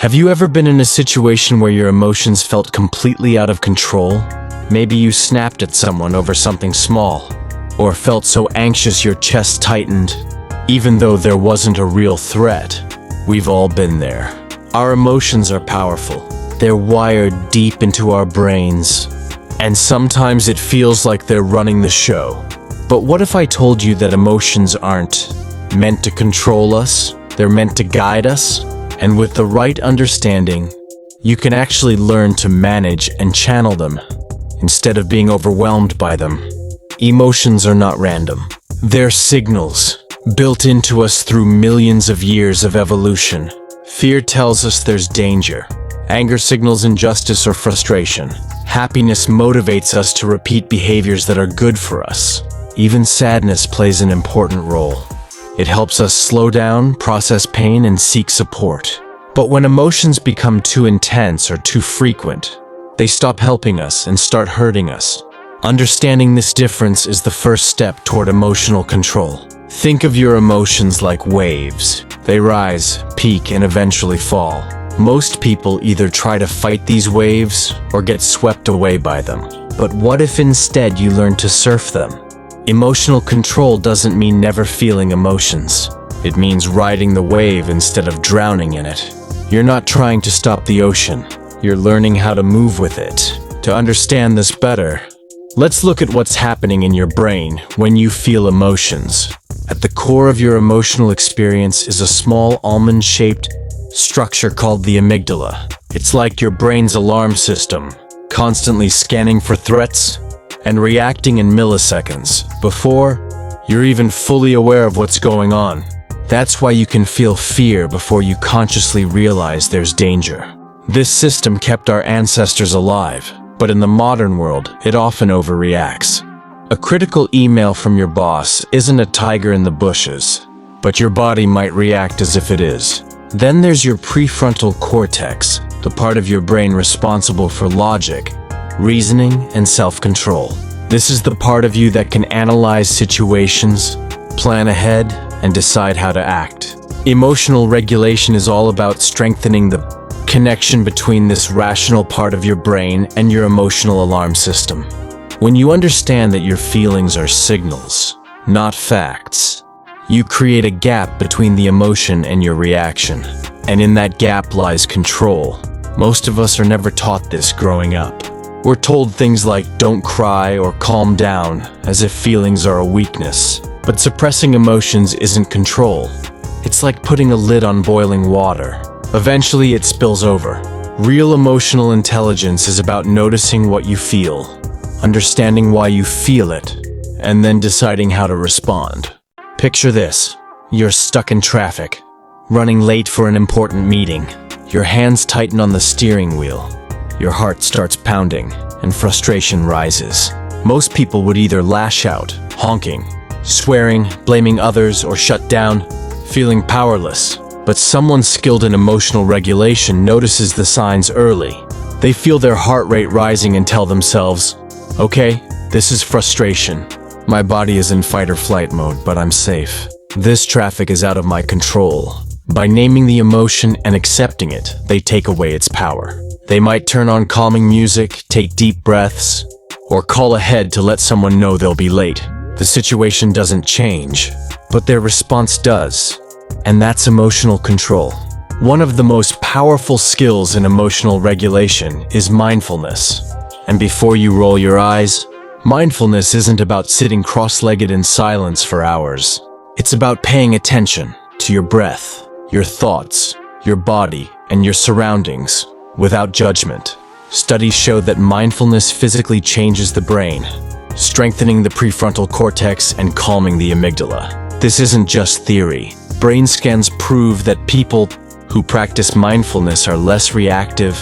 Have you ever been in a situation where your emotions felt completely out of control? Maybe you snapped at someone over something small, or felt so anxious your chest tightened, even though there wasn't a real threat. We've all been there. Our emotions are powerful. They're wired deep into our brains, and sometimes it feels like they're running the show. But what if I told you that emotions aren't meant to control us? They're meant to guide us, and with the right understanding, you can actually learn to manage and channel them instead of being overwhelmed by them. Emotions are not random. They're signals built into us through millions of years of evolution. Fear tells us there's danger. Anger signals injustice or frustration. Happiness motivates us to repeat behaviors that are good for us. Even sadness plays an important role. It helps us slow down, process pain, and seek support. But when emotions become too intense or too frequent, they stop helping us and start hurting us. Understanding this difference is the first step toward emotional control. Think of your emotions like waves. They rise, peak, and eventually fall. Most people either try to fight these waves or get swept away by them. But what if instead you learn to surf them? Emotional control doesn't mean never feeling emotions. It means riding the wave instead of drowning in it. You're not trying to stop the ocean. You're learning how to move with it. To understand this better, let's look at what's happening in your brain when you feel emotions. At the core of your emotional experience is a small almond-shaped structure called the amygdala. It's like your brain's alarm system, constantly scanning for threats and reacting in milliseconds before you're even fully aware of what's going on. That's why you can feel fear before you consciously realize there's danger. This system kept our ancestors alive, but in the modern world, it often overreacts. A critical email from your boss isn't a tiger in the bushes, but your body might react as if it is. Then there's your prefrontal cortex, the part of your brain responsible for logic, reasoning, and self-control. This is the part of you that can analyze situations, plan ahead, and decide how to act. Emotional regulation is all about strengthening the connection between this rational part of your brain and your emotional alarm system. When you understand that your feelings are signals, not facts, you create a gap between the emotion and your reaction. And in that gap lies control. Most of us are never taught this growing up. We're told things like don't cry or calm down, as if feelings are a weakness. But suppressing emotions isn't control. It's like putting a lid on boiling water. Eventually it spills over. Real emotional intelligence is about noticing what you feel, understanding why you feel it, and then deciding how to respond. Picture this. You're stuck in traffic, running late for an important meeting. Your hands tighten on the steering wheel. Your heart starts pounding, and frustration rises. Most people would either lash out, honking, swearing, blaming others, or shut down, feeling powerless. But someone skilled in emotional regulation notices the signs early. They feel their heart rate rising and tell themselves, okay, this is frustration. My body is in fight or flight mode, but I'm safe. This traffic is out of my control. By naming the emotion and accepting it, they take away its power. They might turn on calming music, take deep breaths, or call ahead to let someone know they'll be late. The situation doesn't change, but their response does. And that's emotional control. One of the most powerful skills in emotional regulation is mindfulness. And before you roll your eyes, mindfulness isn't about sitting cross-legged in silence for hours. It's about paying attention to your breath, your thoughts, your body, and your surroundings without judgment. Studies show that mindfulness physically changes the brain, strengthening the prefrontal cortex and calming the amygdala. This isn't just theory. Brain scans prove that people who practice mindfulness are less reactive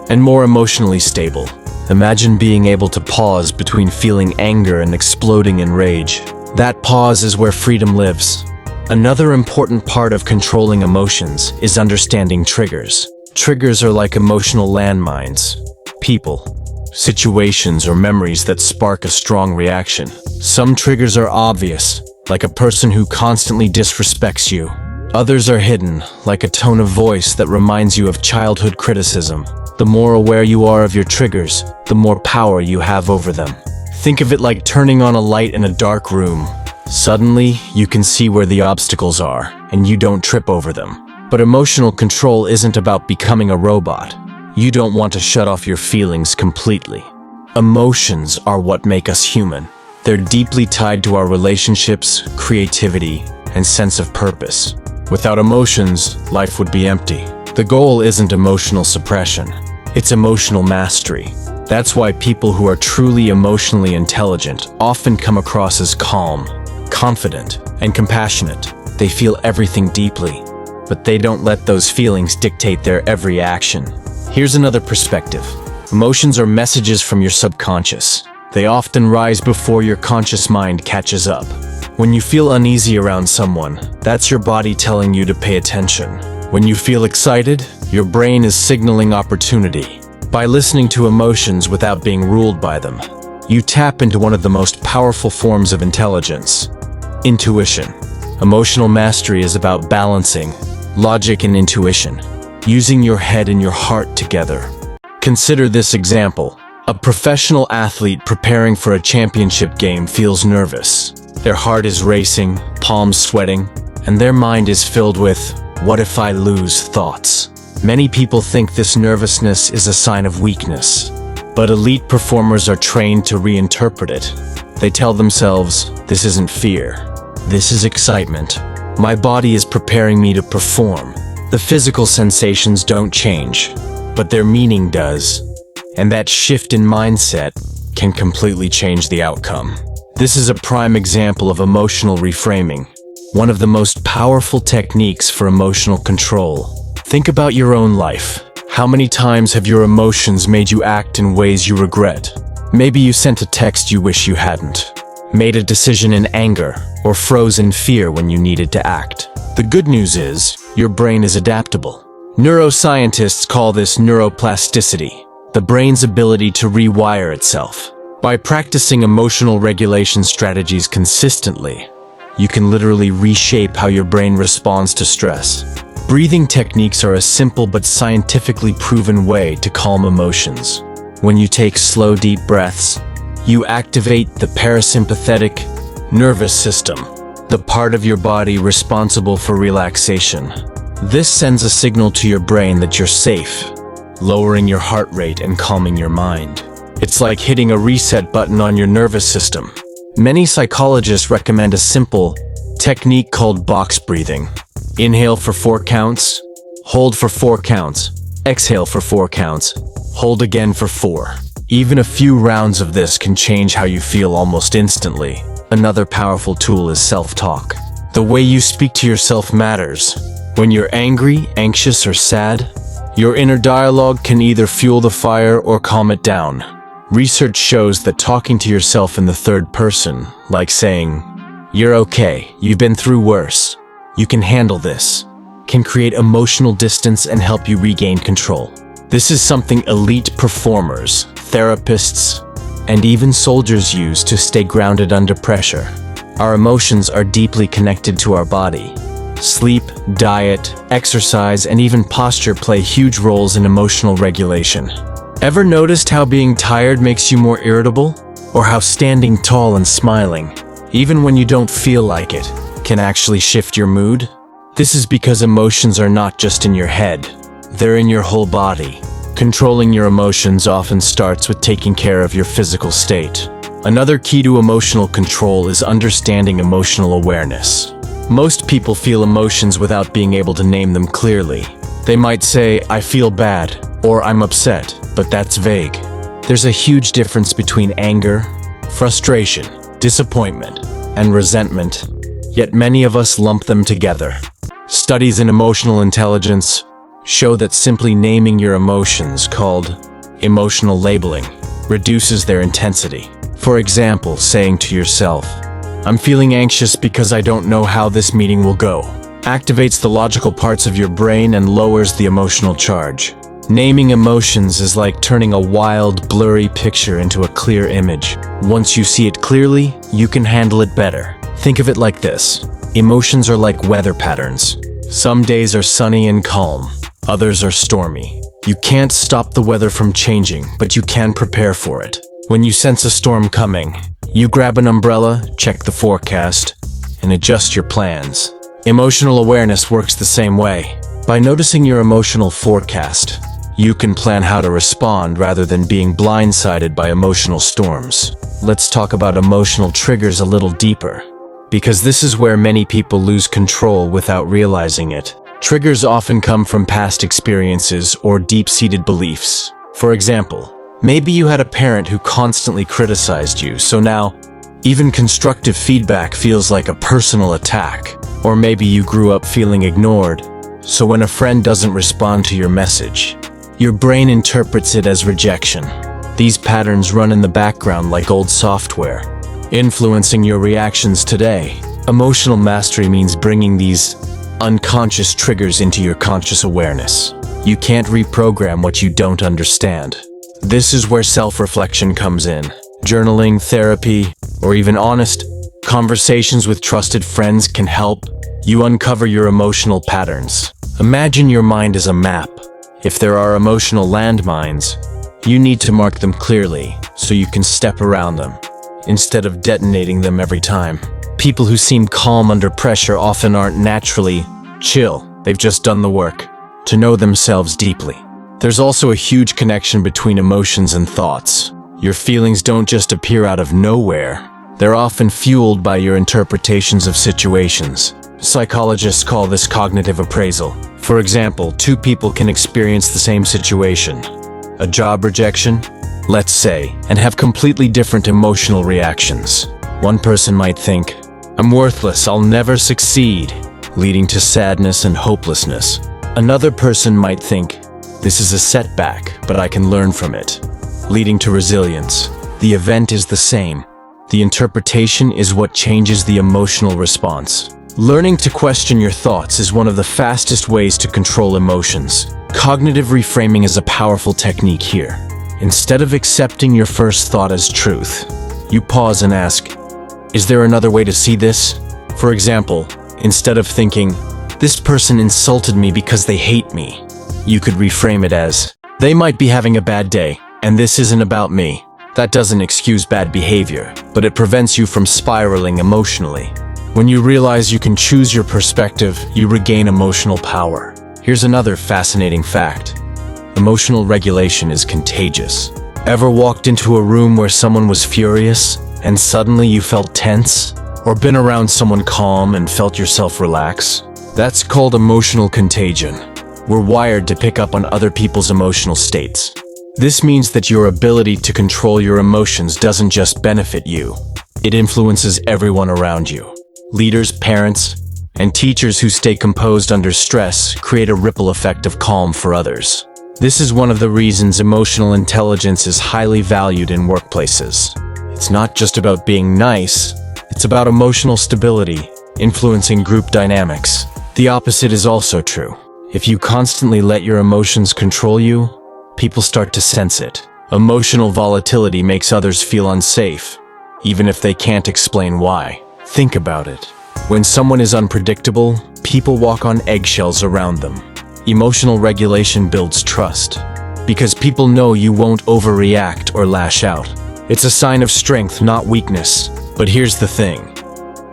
and more emotionally stable. Imagine being able to pause between feeling anger and exploding in rage. That pause is where freedom lives. Another important part of controlling emotions is understanding triggers. Triggers are like emotional landmines. People, situations, or memories that spark a strong reaction. Some triggers are obvious, like a person who constantly disrespects you. Others are hidden, like a tone of voice that reminds you of childhood criticism. The more aware you are of your triggers, the more power you have over them. Think of it like turning on a light in a dark room. Suddenly, you can see where the obstacles are, and you don't trip over them. But emotional control isn't about becoming a robot. You don't want to shut off your feelings completely. Emotions are what make us human. They're deeply tied to our relationships, creativity, and sense of purpose. Without emotions, life would be empty. The goal isn't emotional suppression. It's emotional mastery. That's why people who are truly emotionally intelligent often come across as calm, confident, and compassionate. They feel everything deeply, but they don't let those feelings dictate their every action. Here's another perspective. Emotions are messages from your subconscious. They often rise before your conscious mind catches up. When you feel uneasy around someone, that's your body telling you to pay attention. When you feel excited, your brain is signaling opportunity. By listening to emotions without being ruled by them, you tap into one of the most powerful forms of intelligence: intuition. Emotional mastery is about balancing logic and intuition, using your head and your heart together. Consider this example. A professional athlete preparing for a championship game feels nervous. Their heart is racing, palms sweating, and their mind is filled with "what if I lose" thoughts. Many people think this nervousness is a sign of weakness, but elite performers are trained to reinterpret it. They tell themselves, "This isn't fear. This is excitement. My body is preparing me to perform." The physical sensations don't change, but their meaning does. And that shift in mindset can completely change the outcome. This is a prime example of emotional reframing, one of the most powerful techniques for emotional control. Think about your own life. How many times have your emotions made you act in ways you regret? Maybe you sent a text you wish you hadn't, made a decision in anger, or froze in fear when you needed to act. The good news is, your brain is adaptable. Neuroscientists call this neuroplasticity, the brain's ability to rewire itself. By practicing emotional regulation strategies consistently, you can literally reshape how your brain responds to stress. Breathing techniques are a simple but scientifically proven way to calm emotions. When you take slow, deep breaths, you activate the parasympathetic nervous system, the part of your body responsible for relaxation. This sends a signal to your brain that you're safe, lowering your heart rate and calming your mind. It's like hitting a reset button on your nervous system. Many psychologists recommend a simple technique called box breathing. Inhale for 4 counts, hold for 4 counts, exhale for 4 counts, hold again for 4. Even a few rounds of this can change how you feel almost instantly. Another powerful tool is self-talk. The way you speak to yourself matters. When you're angry, anxious, or sad, your inner dialogue can either fuel the fire or calm it down. Research shows that talking to yourself in the third person, like saying, "You're okay, you've been through worse, you can handle this," can create emotional distance and help you regain control. This is something elite performers, therapists, and even soldiers use to stay grounded under pressure. Our emotions are deeply connected to our body. Sleep, diet, exercise, and even posture play huge roles in emotional regulation. Ever noticed how being tired makes you more irritable? Or how standing tall and smiling, even when you don't feel like it, can actually shift your mood? This is because emotions are not just in your head, they're in your whole body. Controlling your emotions often starts with taking care of your physical state. Another key to emotional control is understanding emotional awareness. Most people feel emotions without being able to name them clearly. They might say, "I feel bad," or "I'm upset," but that's vague. There's a huge difference between anger, frustration, disappointment, and resentment, yet many of us lump them together. Studies in emotional intelligence show that simply naming your emotions, called emotional labeling, reduces their intensity. For example, saying to yourself, "I'm feeling anxious because I don't know how this meeting will go," activates the logical parts of your brain and lowers the emotional charge. Naming emotions is like turning a wild, blurry picture into a clear image. Once you see it clearly, you can handle it better. Think of it like this. Emotions are like weather patterns. Some days are sunny and calm, others are stormy. You can't stop the weather from changing, but you can prepare for it. When you sense a storm coming, you grab an umbrella, check the forecast, and adjust your plans. Emotional awareness works the same way. By noticing your emotional forecast, you can plan how to respond rather than being blindsided by emotional storms. Let's talk about emotional triggers a little deeper, because this is where many people lose control without realizing it. Triggers often come from past experiences or deep-seated beliefs. For example, maybe you had a parent who constantly criticized you, so now even constructive feedback feels like a personal attack. Or maybe you grew up feeling ignored, so when a friend doesn't respond to your message, your brain interprets it as rejection. These patterns run in the background like old software, influencing your reactions today. Emotional mastery means bringing these unconscious triggers into your conscious awareness. You can't reprogram what you don't understand. This is where self-reflection comes in. Journaling, therapy, or even honest conversations with trusted friends can help you uncover your emotional patterns. Imagine your mind as a map. If there are emotional landmines, you need to mark them clearly so you can step around them, instead of detonating them every time. People who seem calm under pressure often aren't naturally chill. They've just done the work to know themselves deeply. There's also a huge connection between emotions and thoughts. Your feelings don't just appear out of nowhere. They're often fueled by your interpretations of situations. Psychologists call this cognitive appraisal. For example, two people can experience the same situation, a job rejection, let's say, and have completely different emotional reactions. One person might think, "I'm worthless, I'll never succeed," leading to sadness and hopelessness. Another person might think, "This is a setback, but I can learn from it," leading to resilience. The event is the same. The interpretation is what changes the emotional response. Learning to question your thoughts is one of the fastest ways to control emotions. Cognitive reframing is a powerful technique here. Instead of accepting your first thought as truth, you pause and ask, "Is there another way to see this?" For example, instead of thinking, "This person insulted me because they hate me," you could reframe it as, "They might be having a bad day, and this isn't about me." That doesn't excuse bad behavior, but it prevents you from spiraling emotionally. When you realize you can choose your perspective, you regain emotional power. Here's another fascinating fact. Emotional regulation is contagious. Ever walked into a room where someone was furious, and suddenly you felt tense? Or been around someone calm and felt yourself relax? That's called emotional contagion. We're wired to pick up on other people's emotional states. This means that your ability to control your emotions doesn't just benefit you. It influences everyone around you. Leaders, parents, and teachers who stay composed under stress create a ripple effect of calm for others. This is one of the reasons emotional intelligence is highly valued in workplaces. It's not just about being nice, it's about emotional stability, influencing group dynamics. The opposite is also true. If you constantly let your emotions control you, people start to sense it. Emotional volatility makes others feel unsafe, even if they can't explain why. Think about it. When someone is unpredictable, people walk on eggshells around them. Emotional regulation builds trust, because people know you won't overreact or lash out. It's a sign of strength, not weakness. But here's the thing.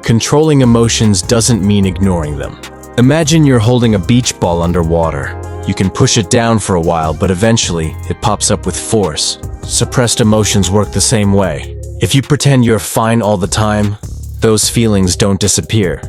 Controlling emotions doesn't mean ignoring them. Imagine you're holding a beach ball underwater. You can push it down for a while, but eventually it pops up with force. Suppressed emotions work the same way. If you pretend you're fine all the time, those feelings don't disappear.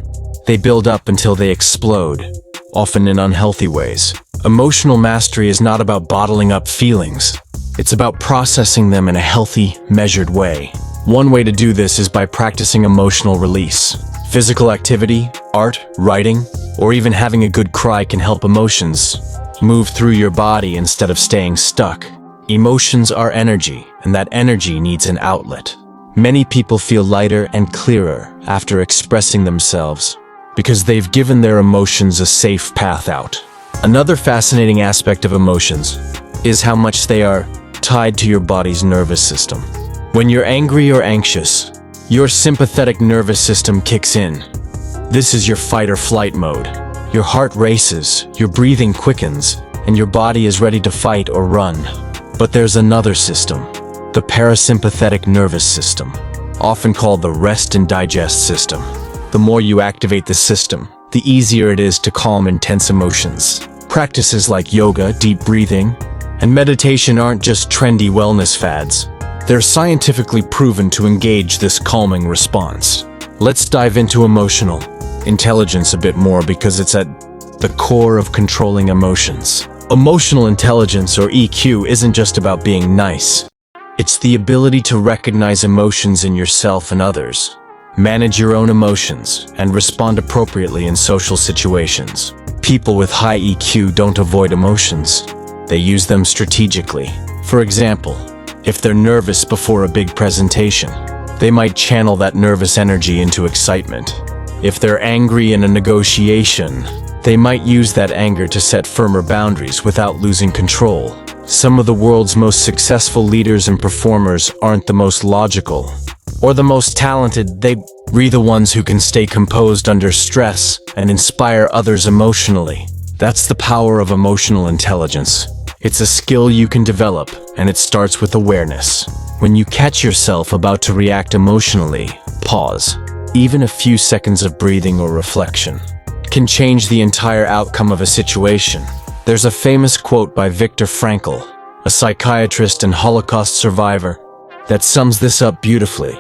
They build up until they explode, often in unhealthy ways. Emotional mastery is not about bottling up feelings. It's about processing them in a healthy, measured way. One way to do this is by practicing emotional release. Physical activity, art, writing, or even having a good cry can help emotions move through your body instead of staying stuck. Emotions are energy, and that energy needs an outlet. Many people feel lighter and clearer after expressing themselves because they've given their emotions a safe path out. Another fascinating aspect of emotions is how much they are tied to your body's nervous system. When you're angry or anxious, your sympathetic nervous system kicks in. This is your fight or flight mode. Your heart races, your breathing quickens, and your body is ready to fight or run. But there's another system, the parasympathetic nervous system, often called the rest and digest system. The more you activate this system, the easier it is to calm intense emotions. Practices like yoga, deep breathing, and meditation aren't just trendy wellness fads. They're scientifically proven to engage this calming response. Let's dive into emotional intelligence a bit more because it's at the core of controlling emotions. Emotional intelligence, or EQ, isn't just about being nice. It's the ability to recognize emotions in yourself and others, manage your own emotions, and respond appropriately in social situations. People with high EQ don't avoid emotions. They use them strategically. For example, if they're nervous before a big presentation, they might channel that nervous energy into excitement. If they're angry in a negotiation, they might use that anger to set firmer boundaries without losing control. Some of the world's most successful leaders and performers aren't the most logical or the most talented. They're the ones who can stay composed under stress and inspire others emotionally. That's the power of emotional intelligence. It's a skill you can develop, and it starts with awareness. When you catch yourself about to react emotionally, pause. Even a few seconds of breathing or reflection can change the entire outcome of a situation. There's a famous quote by Viktor Frankl, a psychiatrist and Holocaust survivor, that sums this up beautifully.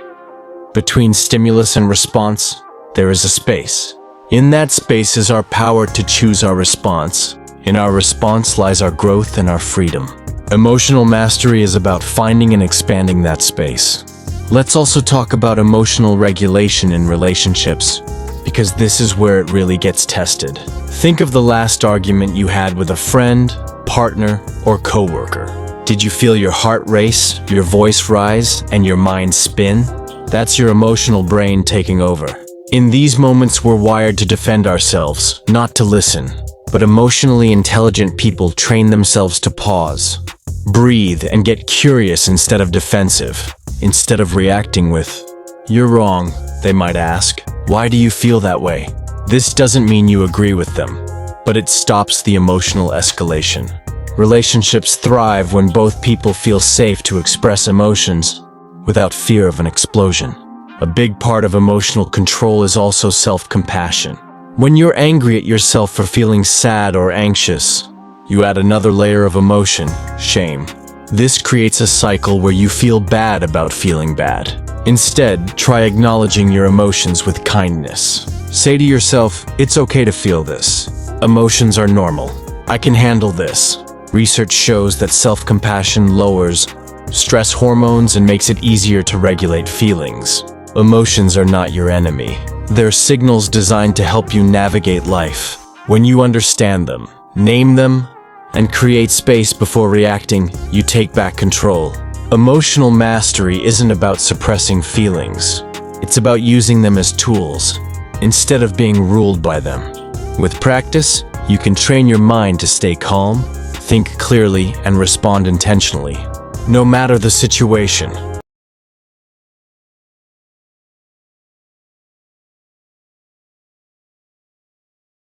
Between stimulus and response, there is a space. In that space is our power to choose our response. In our response lies our growth and our freedom. Emotional mastery is about finding and expanding that space. Let's also talk about emotional regulation in relationships, because this is where it really gets tested. Think of the last argument you had with a friend, partner, or coworker. Did you feel your heart race, your voice rise, and your mind spin? That's your emotional brain taking over. In these moments, we're wired to defend ourselves, not to listen. But emotionally intelligent people train themselves to pause, breathe, and get curious instead of defensive. Instead of reacting with, "You're wrong," they might ask, "Why do you feel that way?" This doesn't mean you agree with them, but it stops the emotional escalation. Relationships thrive when both people feel safe to express emotions without fear of an explosion. A big part of emotional control is also self-compassion. When you're angry at yourself for feeling sad or anxious, you add another layer of emotion, shame. This creates a cycle where you feel bad about feeling bad. Instead, try acknowledging your emotions with kindness. Say to yourself, "It's okay to feel this. Emotions are normal. I can handle this." Research shows that self-compassion lowers stress hormones and makes it easier to regulate feelings. Emotions are not your enemy. They're signals designed to help you navigate life. When you understand them, name them, and create space before reacting, you take back control. Emotional mastery isn't about suppressing feelings. It's about using them as tools, instead of being ruled by them. With practice, you can train your mind to stay calm, think clearly, and respond intentionally. No matter the situation.